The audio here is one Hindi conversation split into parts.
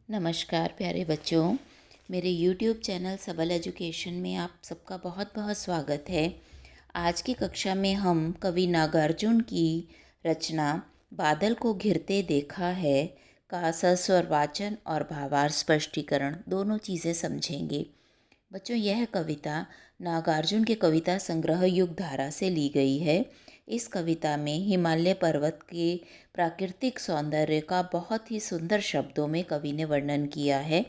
नमस्कार प्यारे बच्चों। मेरे YouTube चैनल सबल एजुकेशन में आप सबका बहुत बहुत स्वागत है। आज की कक्षा में हम कवि नागार्जुन की रचना बादल को घिरते देखा है का सस्वर वाचन और भावार्थ स्पष्टीकरण दोनों चीज़ें समझेंगे। बच्चों, यह कविता नागार्जुन के कविता संग्रह युग धारा से ली गई है। इस कविता में हिमालय पर्वत के प्राकृतिक सौंदर्य का बहुत ही सुंदर शब्दों में कवि ने वर्णन किया है।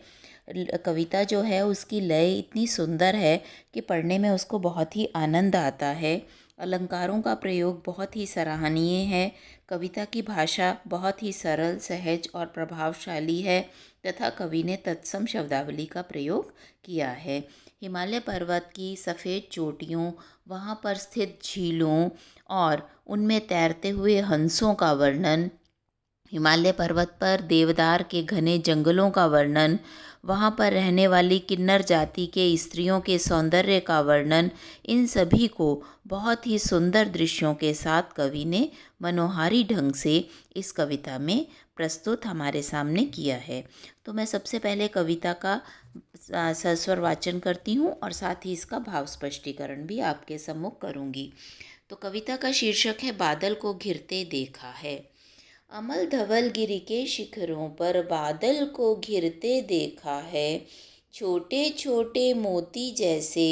कविता जो है उसकी लय इतनी सुंदर है कि पढ़ने में उसको बहुत ही आनंद आता है। अलंकारों का प्रयोग बहुत ही सराहनीय है। कविता की भाषा बहुत ही सरल, सहज और प्रभावशाली है तथा कवि ने तत्सम शब्दावली का प्रयोग किया है। हिमालय पर्वत की सफ़ेद चोटियों, वहाँ पर स्थित झीलों और उनमें तैरते हुए हंसों का वर्णन, हिमालय पर्वत पर देवदार के घने जंगलों का वर्णन, वहाँ पर रहने वाली किन्नर जाति के स्त्रियों के सौंदर्य का वर्णन, इन सभी को बहुत ही सुंदर दृश्यों के साथ कवि ने मनोहारी ढंग से इस कविता में प्रस्तुत हमारे सामने किया है। तो मैं सबसे पहले कविता का सस्वर वाचन करती हूँ और साथ ही इसका भाव स्पष्टीकरण भी आपके सम्मुख करूँगी। तो कविता का शीर्षक है बादल को घिरते देखा है। अमल धवल गिरि के शिखरों पर बादल को घिरते देखा है। छोटे छोटे मोती जैसे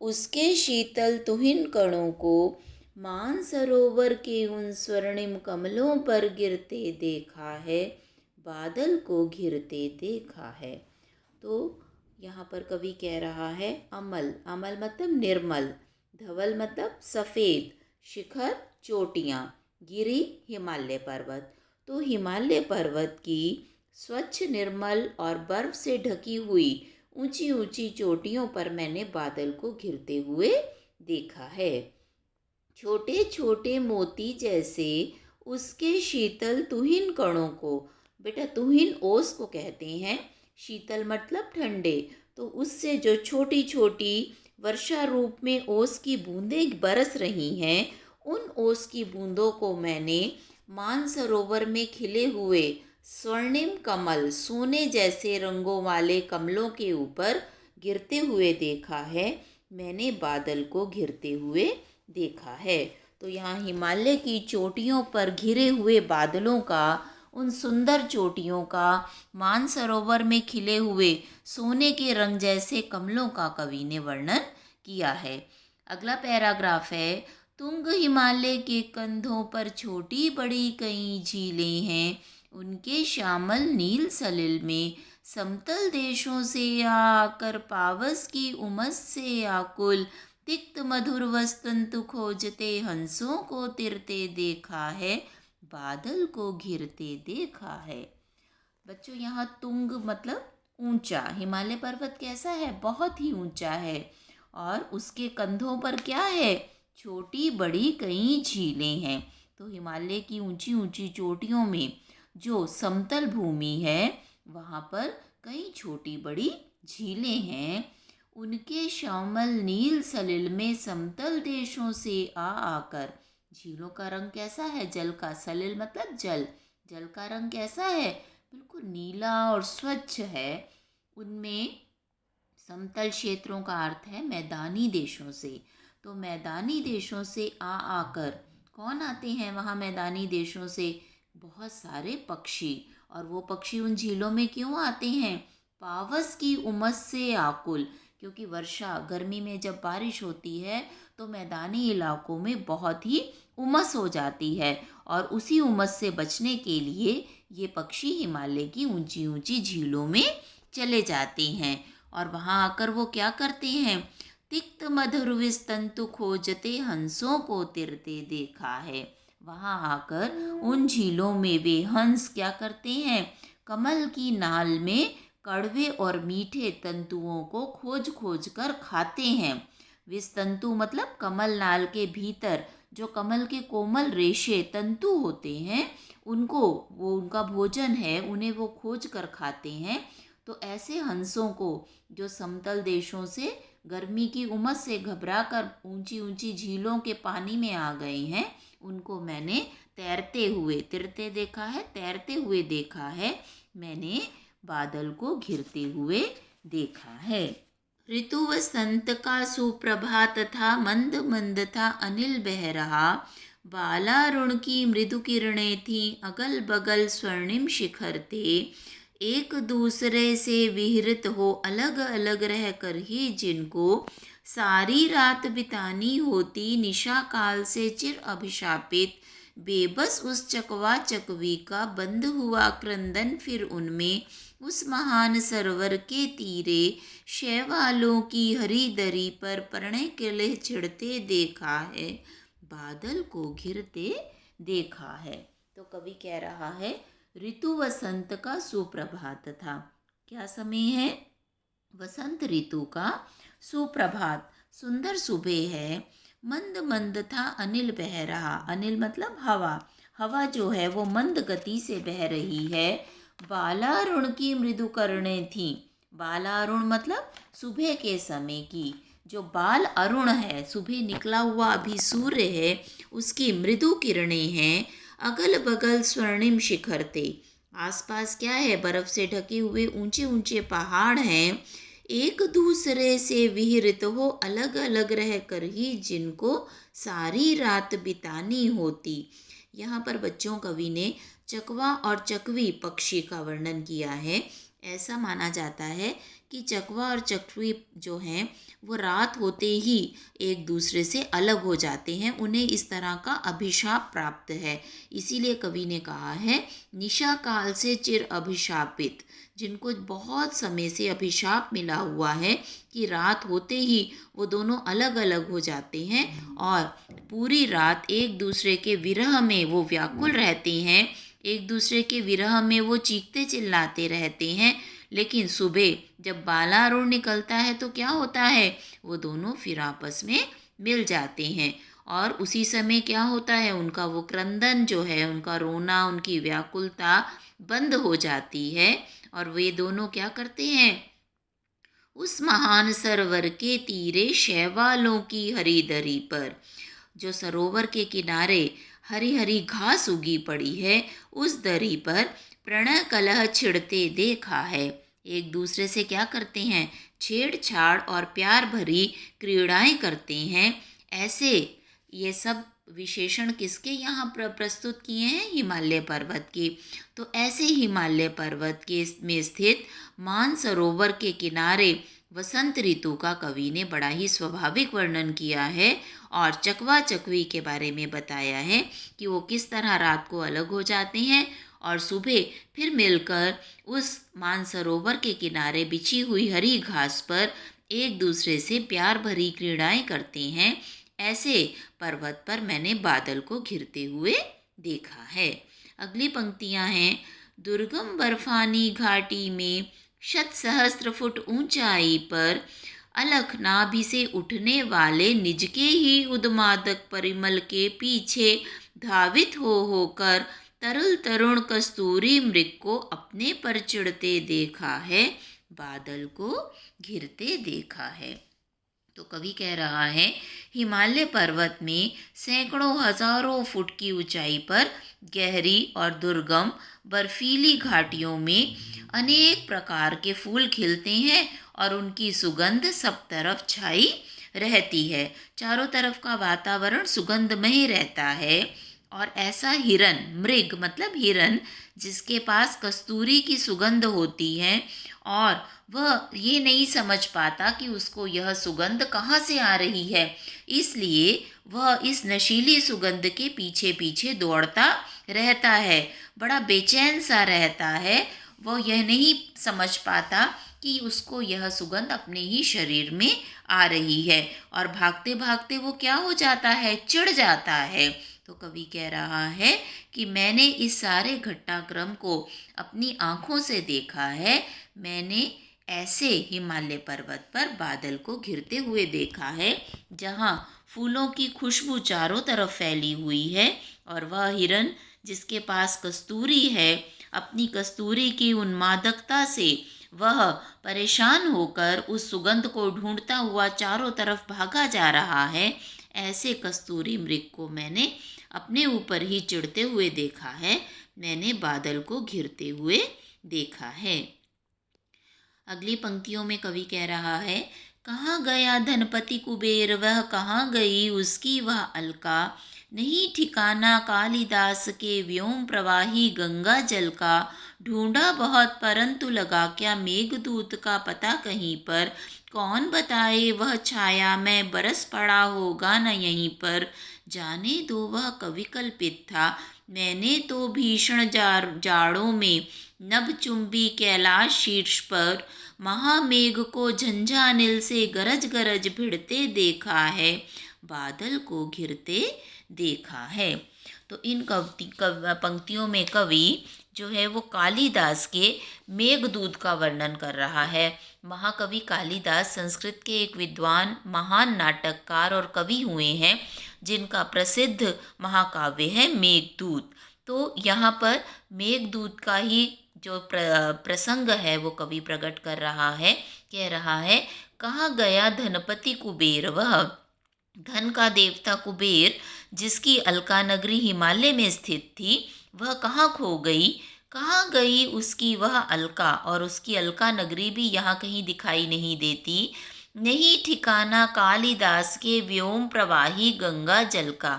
उसके शीतल तुहिन कणों को मानसरोवर के उन स्वर्णिम कमलों पर गिरते देखा है। बादल को घिरते देखा है। तो यहाँ पर कवि कह रहा है अमल, अमल मतलब निर्मल, धवल मतलब सफ़ेद, शिखर चोटियाँ, गिरि हिमालय पर्वत। तो हिमालय पर्वत की स्वच्छ, निर्मल और बर्फ से ढकी हुई ऊंची ऊंची चोटियों पर मैंने बादल को घिरते हुए देखा है। छोटे छोटे मोती जैसे उसके शीतल तुहिन कणों को, बेटा तुहिन ओस को कहते हैं, शीतल मतलब ठंडे, तो उससे जो छोटी छोटी वर्षा रूप में ओस की बूंदें बरस रही हैं, उन ओस की बूंदों को मैंने मानसरोवर में खिले हुए स्वर्णिम कमल, सोने जैसे रंगों वाले कमलों के ऊपर गिरते हुए देखा है। मैंने बादल को घिरते हुए देखा है। तो यहाँ हिमालय की चोटियों पर घिरे हुए बादलों का, उन सुंदर चोटियों का, मानसरोवर में खिले हुए सोने के रंग जैसे कमलों का कवि ने वर्णन किया है। अगला पैराग्राफ है, तुंग हिमालय के कंधों पर छोटी बड़ी कई झीलें हैं। उनके श्यामल नील सलिल में समतल देशों से आकर पावस की उमस से आकुल तिक्त मधुर वसंतु खोजते हंसों को तिरते देखा है। बादल को घिरते देखा है। बच्चों, यहाँ तुंग मतलब ऊंचा। हिमालय पर्वत कैसा है? बहुत ही ऊंचा है। और उसके कंधों पर क्या है? छोटी बड़ी कई झीलें हैं। तो हिमालय की ऊंची ऊंची चोटियों में जो समतल भूमि है, वहाँ पर कई छोटी बड़ी झीलें हैं। उनके श्यामल नील सलिल में समतल देशों से आ आकर, झीलों का रंग कैसा है? जल का। सलिल मतलब जल। जल का रंग कैसा है? बिल्कुल नीला और स्वच्छ है। उनमें समतल क्षेत्रों का अर्थ है मैदानी देशों से। तो मैदानी देशों से आ आकर कौन आते हैं वहाँ मैदानी देशों से? बहुत सारे पक्षी। और वो पक्षी उन झीलों में क्यों आते हैं? पावस की उमस से आकुल, क्योंकि वर्षा, गर्मी में जब बारिश होती है तो मैदानी इलाकों में बहुत ही उमस हो जाती है, और उसी उमस से बचने के लिए ये पक्षी हिमालय की ऊंची ऊंची झीलों में चले जाते हैं। और वहाँ आकर वो क्या करते हैं? तिक्त मधुर विस्तंतु खोजते हंसों को तिरते देखा है। वहाँ आकर उन झीलों में वे हंस क्या करते हैं? कमल की नाल में कड़वे और मीठे तंतुओं को खोज खोज कर खाते हैं। विस्तंतु मतलब कमल नाल के भीतर जो कमल के कोमल रेशे तंतु होते हैं, उनको, वो उनका भोजन है, उन्हें वो खोज कर खाते हैं। तो ऐसे हंसों को जो समतल देशों से गर्मी की उमस से घबरा कर ऊंची ऊंची झीलों के पानी में आ गए हैं, उनको मैंने तैरते हुए, तिरते देखा है, तैरते हुए देखा है। मैंने बादल को घिरते हुए देखा है। ऋतु वसंत का सुप्रभात था, मंद मंद था अनिल बह रहा। बालारुण की मृदु किरणें थी, अगल बगल स्वर्णिम शिखर थे। एक दूसरे से विहृत हो अलग अलग रह कर ही जिनको सारी रात बितानी होती, निशा काल से चिर अभिशापित बेबस उस चकवा चकवी का बंद हुआ क्रंदन फिर उनमें उस महान सरोवर के तीरे शैवालों की हरी दरी पर प्रणय किले छिड़ते देखा है, बादल को घिरते देखा है। तो कवि कह रहा है ऋतु वसंत का सुप्रभात था। क्या समय है? वसंत ऋतु का सुप्रभात, सुंदर सुबह है। मंद मंद था अनिल बह रहा, अनिल मतलब हवा, हवा जो है वो मंद गति से बह रही है। बालारुण की मृदु किरणें थी, बालारुण मतलब सुबह के समय की, जो बाल अरुण है, सुबह निकला हुआ अभी सूर्य है, उसकी मृदु किरणें हैं। अगल बगल स्वर्णिम शिखर थे, आसपास क्या है? बर्फ से ढके हुए ऊंचे ऊंचे पहाड़ हैं। एक दूसरे से विहरित हो अलग अलग रह कर ही जिनको सारी रात बितानी होती। यहाँ पर बच्चों कवि ने चकवा और चकवी पक्षी का वर्णन किया है। ऐसा माना जाता है कि चकवा और चकवी जो हैं वो रात होते ही एक दूसरे से अलग हो जाते हैं, उन्हें इस तरह का अभिशाप प्राप्त है। इसीलिए कवि ने कहा है निशा काल से चिर अभिशापित, जिनको बहुत समय से अभिशाप मिला हुआ है कि रात होते ही वो दोनों अलग अलग हो जाते हैं और पूरी रात एक दूसरे के विरह में वो व्याकुल रहते हैं, एक दूसरे के विरह में वो चीखते चिल्लाते रहते हैं। लेकिन सुबह जब बालारुण निकलता है तो क्या होता है? वो दोनों फिर आपस में मिल जाते हैं और उसी समय क्या होता है? उनका वो क्रंदन जो है, उनका रोना, उनकी व्याकुलता बंद हो जाती है और वे दोनों क्या करते हैं? उस महान सरोवर के तीरे शैवालों की हरी दरी पर, जो सरोवर के किनारे हरी हरी घास उगी पड़ी है, उस दरी पर प्रणय कलह छिड़ते देखा है। एक दूसरे से क्या करते हैं? छेड़छाड़ और प्यार भरी क्रीड़ाएं करते हैं। ऐसे ये सब विशेषण किसके यहाँ प्रस्तुत किए हैं? हिमालय पर्वत के। तो ऐसे हिमालय पर्वत के में स्थित मानसरोवर के किनारे वसंत ऋतु का कवि ने बड़ा ही स्वाभाविक वर्णन किया है और चकवा चकवी के बारे में बताया है कि वो किस तरह रात को अलग हो जाते हैं और सुबह फिर मिलकर उस मानसरोवर के किनारे बिछी हुई हरी घास पर एक दूसरे से प्यार भरी क्रीड़ाएं करते हैं। ऐसे पर्वत पर मैंने बादल को घिरते हुए देखा है। अगली पंक्तियां हैं, दुर्गम बर्फानी घाटी में शत सहस्त्र फुट ऊंचाई पर अलख नाभि से उठने वाले निज के ही उन्मादक परिमल के पीछे धावित हो होकर तरुल तरुण कस्तूरी मृग को अपने पर चिढ़ते देखा है, बादल को घिरते देखा है। तो कवि कह रहा है हिमालय पर्वत में सैकड़ों हजारों फुट की ऊंचाई पर गहरी और दुर्गम बर्फीली घाटियों में अनेक प्रकार के फूल खिलते हैं और उनकी सुगंध सब तरफ छाई रहती है। चारों तरफ का वातावरण सुगंधमय रहता है और ऐसा हिरन, मृग मतलब हिरन, जिसके पास कस्तूरी की सुगंध होती है और वह ये नहीं समझ पाता कि उसको यह सुगंध कहाँ से आ रही है, इसलिए वह इस नशीली सुगंध के पीछे पीछे दौड़ता रहता है, बड़ा बेचैन सा रहता है। वह यह नहीं समझ पाता कि उसको यह सुगंध अपने ही शरीर में आ रही है और भागते भागते वो क्या हो जाता है? चिढ़ जाता है। तो कवि कह रहा है कि मैंने इस सारे घटनाक्रम को अपनी आँखों से देखा है। मैंने ऐसे हिमालय पर्वत पर बादल को घिरते हुए देखा है जहाँ फूलों की खुशबू चारों तरफ फैली हुई है और वह हिरन जिसके पास कस्तूरी है, अपनी कस्तूरी की उन्मादकता से वह परेशान होकर उस सुगंध को ढूंढता हुआ चारों तरफ भागा जा रहा है। ऐसे कस्तूरी मृग को मैंने अपने ऊपर ही चिढ़ते हुए देखा है, मैंने बादल को घिरते हुए देखा है। अगली पंक्तियों में कवि कह रहा है, कहाँ गया धनपति कुबेर, वह कहाँ गई उसकी वह अलका। नहीं ठिकाना कालिदास के व्योम प्रवाही गंगा जल का। ढूंढा बहुत परंतु लगा क्या, मेघदूत का पता कहीं पर। कौन बताए वह छाया में, बरस पड़ा होगा न यहीं पर। जाने दो वह कवि कल्पित था, मैंने तो भीषण जाड़ों में नभ चुंबी कैलाश शीर्ष पर। महामेघ को झंझानिल से गरज गरज भिड़ते देखा है, बादल को घिरते देखा है। तो इन पंक्तियों में कवि जो है वो कालिदास के मेघदूत का वर्णन कर रहा है। महाकवि कालिदास संस्कृत के एक विद्वान महान नाटककार और कवि हुए हैं, जिनका प्रसिद्ध महाकाव्य है मेघदूत। तो यहाँ पर मेघदूत का ही जो प्रसंग है वो कवि प्रकट कर रहा है। कह रहा है, कहाँ गया धनपति कुबेर, वह धन का देवता कुबेर जिसकी अलका नगरी हिमालय में स्थित थी, वह कहाँ खो गई। कहाँ गई उसकी वह अलका, और उसकी अलका नगरी भी यहाँ कहीं दिखाई नहीं देती। नहीं ठिकाना कालिदास के व्योम प्रवाही गंगा जल का।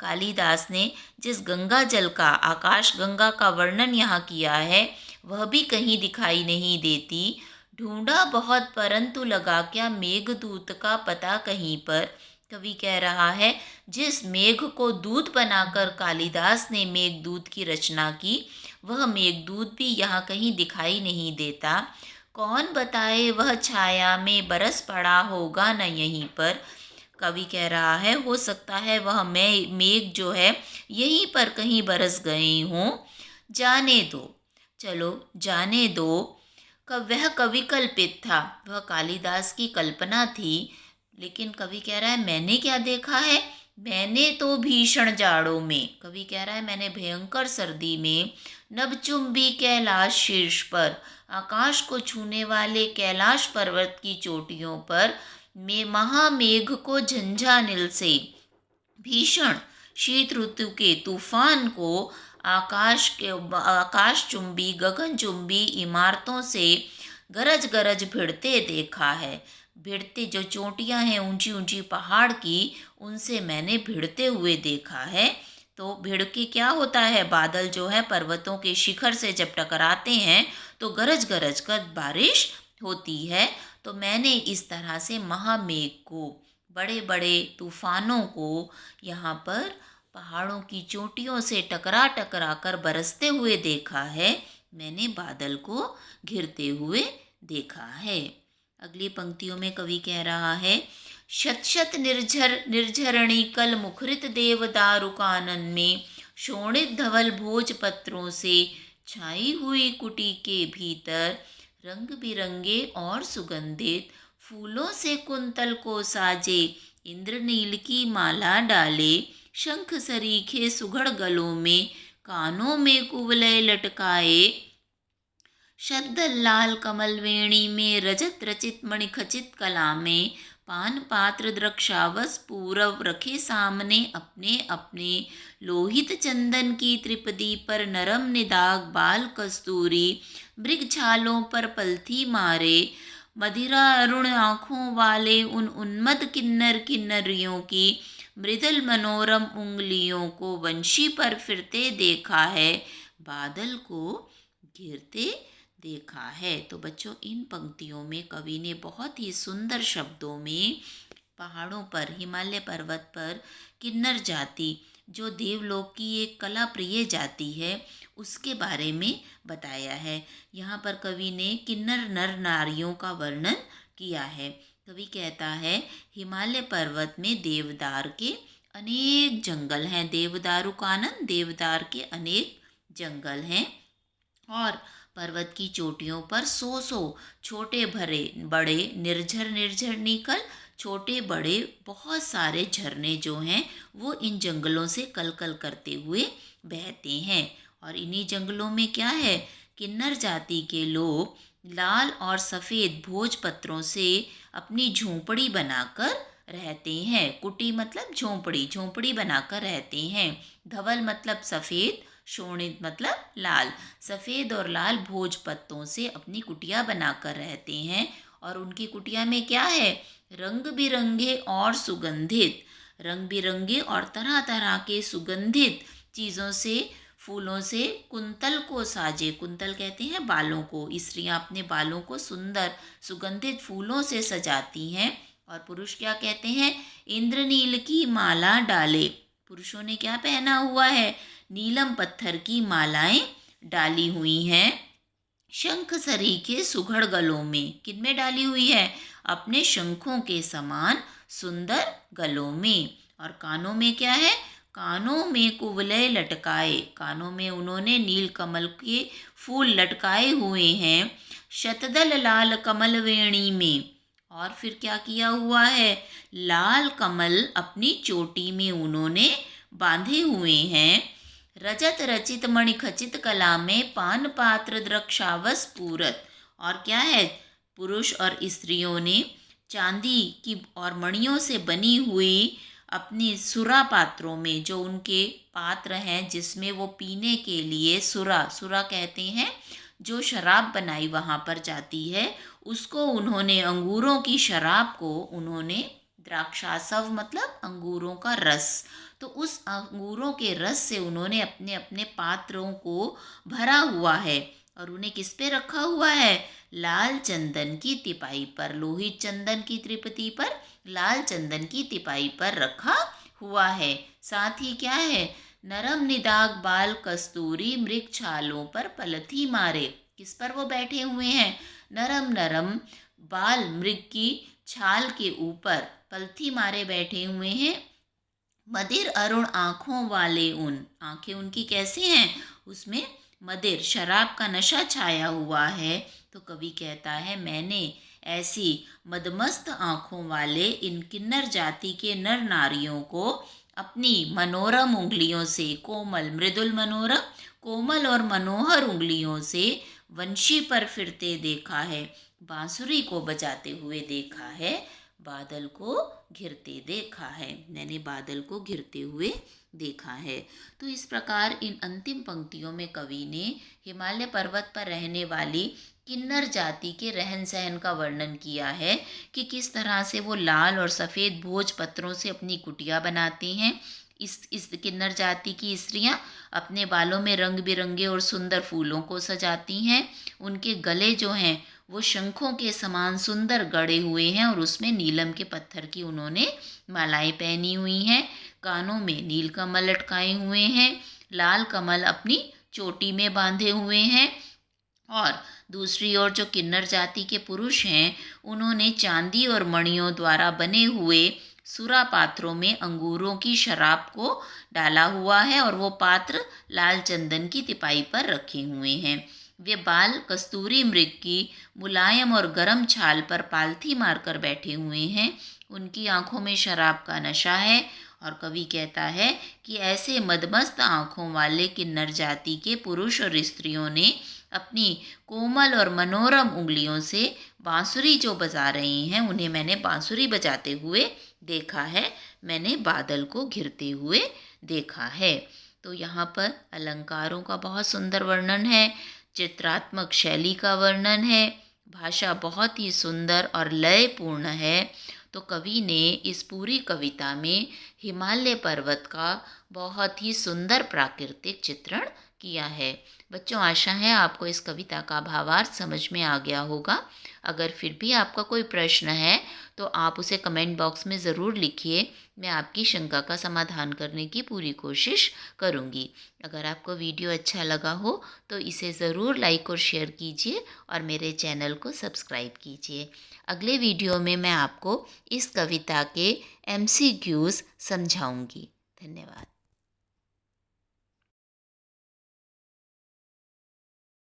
कालिदास ने जिस गंगा जल का, आकाश गंगा का वर्णन यहाँ किया है, वह भी कहीं दिखाई नहीं देती। ढूंढा बहुत परंतु लगा क्या, मेघदूत का पता कहीं पर। कवि कह रहा है, जिस मेघ को दूत बनाकर कालिदास ने मेघदूत की रचना की, वह मेघदूत भी यहाँ कहीं दिखाई नहीं देता। कौन बताए वह छाया में बरस पड़ा होगा न यहीं पर। कवि कह रहा है, हो सकता है वह मेघ जो है यहीं पर कहीं बरस गए हों। जाने दो, चलो जाने दो। वह कवि कल्पित था, वह कालिदास की कल्पना थी। लेकिन कवि कह रहा है, मैंने क्या देखा है। मैंने तो भीषण जाड़ों में, कवि कह रहा है, मैंने भयंकर सर्दी में नभचुंबी कैलाश शीर्ष पर, आकाश को छूने वाले कैलाश पर्वत की चोटियों पर, में महामेघ को झंझानिल से, भीषण शीत ऋतु के तूफान को आकाश चुंबी गगन चुंबी इमारतों से गरज गरज भिड़ते देखा है। भिड़ते जो चोटियां हैं ऊंची ऊंची पहाड़ की, उनसे मैंने भिड़ते हुए देखा है। तो भिड़ के क्या होता है, बादल जो है पर्वतों के शिखर से जब टकराते हैं तो गरज गरज कर बारिश होती है। तो मैंने इस तरह से महामेघ को, बड़े बड़े तूफानों को यहाँ पर पहाड़ों की चोटियों से टकरा टकरा कर बरसते हुए देखा है। मैंने बादल को घिरते हुए देखा है। अगली पंक्तियों में कवि कह रहा है, शत शत निर्झरणी कल मुखरित देवदारु कानन में, शोणित धवल भोज पत्रों से छाई हुई कुटी के भीतर, रंग बिरंगे और सुगंधित फूलों से कुंतल को साजे, इंद्रनील की माला डाले, शंख सरीखे सुघड़ गलों में, कानों में कुवलय लटकाए, शब्द लाल कमल वेणी में, रजत रचित मणिखचित कला में, पान पात्र द्रक्षावस पूरव रखे सामने अपने अपने, लोहित चंदन की त्रिपदी पर नरम निदाग बाल कस्तूरी, मृग छालों पर पलथी मारे, मदिरा अरुण आँखों वाले उन उन्मद किन्नर किन्नरियों की, मृदुल मनोरम उंगलियों को वंशी पर फिरते देखा है, बादल को घिरते देखा है। तो बच्चों, इन पंक्तियों में कवि ने बहुत ही सुंदर शब्दों में पहाड़ों पर, हिमालय पर्वत पर किन्नर जाति, जो देवलोक की एक कला प्रिय जाति है, उसके बारे में बताया है। यहाँ पर कवि ने किन्नर नर नारियों का वर्णन किया है। कवि कहता है, हिमालय पर्वत में देवदार के अनेक जंगल हैं। देवदारु कानन, देवदार के अनेक जंगल हैं। और पर्वत की चोटियों पर सौ छोटे भरे बड़े निर्झर निर्झर निकल, छोटे बड़े बहुत सारे झरने जो हैं वो इन जंगलों से कल कल करते हुए बहते हैं। और इन्हीं जंगलों में क्या है, किन्नर जाति के लोग लाल और सफ़ेद भोजपत्रों से अपनी झोंपड़ी बनाकर रहते हैं। कुटी मतलब झोंपड़ी, झोंपड़ी बनाकर रहते हैं। धवल मतलब सफ़ेद, शोणित मतलब लाल। सफ़ेद और लाल भोज पत्तों से अपनी कुटिया बनाकर रहते हैं और उनकी कुटिया में क्या है, रंग बिरंगे और सुगंधित, रंग बिरंगे और तरह तरह के सुगंधित चीज़ों से, फूलों से कुंतल को साजे। कुंतल कहते हैं बालों को। स्त्रियां अपने बालों को सुंदर सुगंधित फूलों से सजाती हैं। और पुरुष क्या कहते हैं, इंद्रनील की माला डाले। पुरुषों ने क्या पहना हुआ है, नीलम पत्थर की मालाएं डाली हुई हैं। शंख सरीखे सुघड़ गलों में, किनमें डाली हुई है, अपने शंखों के समान सुंदर गलों में। और कानों में क्या है, कानों में कुवलय लटकाए, कानों में उन्होंने नील कमल के फूल लटकाए हुए हैं। शतदल लाल कमल वेणी में, और फिर क्या किया हुआ है, लाल कमल अपनी चोटी में उन्होंने बांधे हुए हैं। रजत रचित मणि खचित कला में पान पात्र द्रक्षावस पूरत। और क्या है, पुरुष और स्त्रियों ने चांदी की और मणियों से बनी हुई अपनी सुरा पात्रों में, जो उनके पात्र हैं जिसमें वो पीने के लिए, सुरा, सुरा कहते हैं जो शराब बनाई वहाँ पर जाती है, उसको उन्होंने, अंगूरों की शराब को उन्होंने, द्राक्षासव मतलब अंगूरों का रस, तो उस अंगूरों के रस से उन्होंने अपने अपने पात्रों को भरा हुआ है। और उन्हें किस पे रखा हुआ है, लाल चंदन की तिपाई पर, लोहित चंदन की त्रिपति पर, लाल चंदन की तिपाई पर रखा हुआ है। साथ ही क्या है, नरम निदाग बाल कस्तूरी मृग छालों पर पलथी मारे। किस पर वो बैठे हुए हैं, नरम नरम बाल मृग की छाल के ऊपर पलथी मारे बैठे हुए हैं। मदिर अरुण आँखों वाले उन, आँखें उनकी कैसे हैं, उसमें मदिर शराब का नशा छाया हुआ है। तो कवि कहता है, मैंने ऐसी मदमस्त आँखों वाले इन किन्नर जाति के नर नारियों को अपनी मनोरम उंगलियों से, कोमल मृदुल मनोरम, कोमल और मनोहर उंगलियों से वंशी पर फिरते देखा है, बांसुरी को बजाते हुए देखा है, बादल को घिरते देखा है, मैंने बादल को घिरते हुए देखा है। तो इस प्रकार इन अंतिम पंक्तियों में कवि ने हिमालय पर्वत पर रहने वाली किन्नर जाति के रहन सहन का वर्णन किया है कि किस तरह से वो लाल और सफ़ेद भोज पत्रों से अपनी कुटिया बनाते हैं। इस किन्नर जाति की स्त्रियां अपने बालों में रंग बिरंगे और सुंदर फूलों को सजाती हैं। उनके गले जो हैं वो शंखों के समान सुंदर गढ़े हुए हैं और उसमें नीलम के पत्थर की उन्होंने मालाएं पहनी हुई हैं। कानों में नील कमल लटकाए हुए हैं, लाल कमल अपनी चोटी में बांधे हुए हैं। और दूसरी ओर जो किन्नर जाति के पुरुष हैं, उन्होंने चांदी और मणियों द्वारा बने हुए सुरा पात्रों में अंगूरों की शराब को डाला हुआ है और वो पात्र लाल चंदन की तिपाई पर रखे हुए हैं। वे बाल कस्तूरी मृग की मुलायम और गर्म छाल पर पालथी मारकर बैठे हुए हैं। उनकी आंखों में शराब का नशा है। और कवि कहता है कि ऐसे मदमस्त आंखों वाले किन्नर जाति के पुरुष और स्त्रियों ने अपनी कोमल और मनोरम उंगलियों से बांसुरी जो बजा रहे हैं, उन्हें मैंने बांसुरी बजाते हुए देखा है, मैंने बादल को घिरते हुए देखा है। तो यहाँ पर अलंकारों का बहुत सुंदर वर्णन है, चित्रात्मक शैली का वर्णन है, भाषा बहुत ही सुंदर और लयपूर्ण है। तो कवि ने इस पूरी कविता में हिमालय पर्वत का बहुत ही सुंदर प्राकृतिक चित्रण किया है। बच्चों, आशा है आपको इस कविता का भावार्थ समझ में आ गया होगा। अगर फिर भी आपका कोई प्रश्न है तो आप उसे कमेंट बॉक्स में ज़रूर लिखिए। मैं आपकी शंका का समाधान करने की पूरी कोशिश करूँगी। अगर आपको वीडियो अच्छा लगा हो तो इसे ज़रूर लाइक और शेयर कीजिए और मेरे चैनल को सब्सक्राइब कीजिए। अगले वीडियो में मैं आपको इस कविता के MCQs समझाऊँगी। धन्यवाद।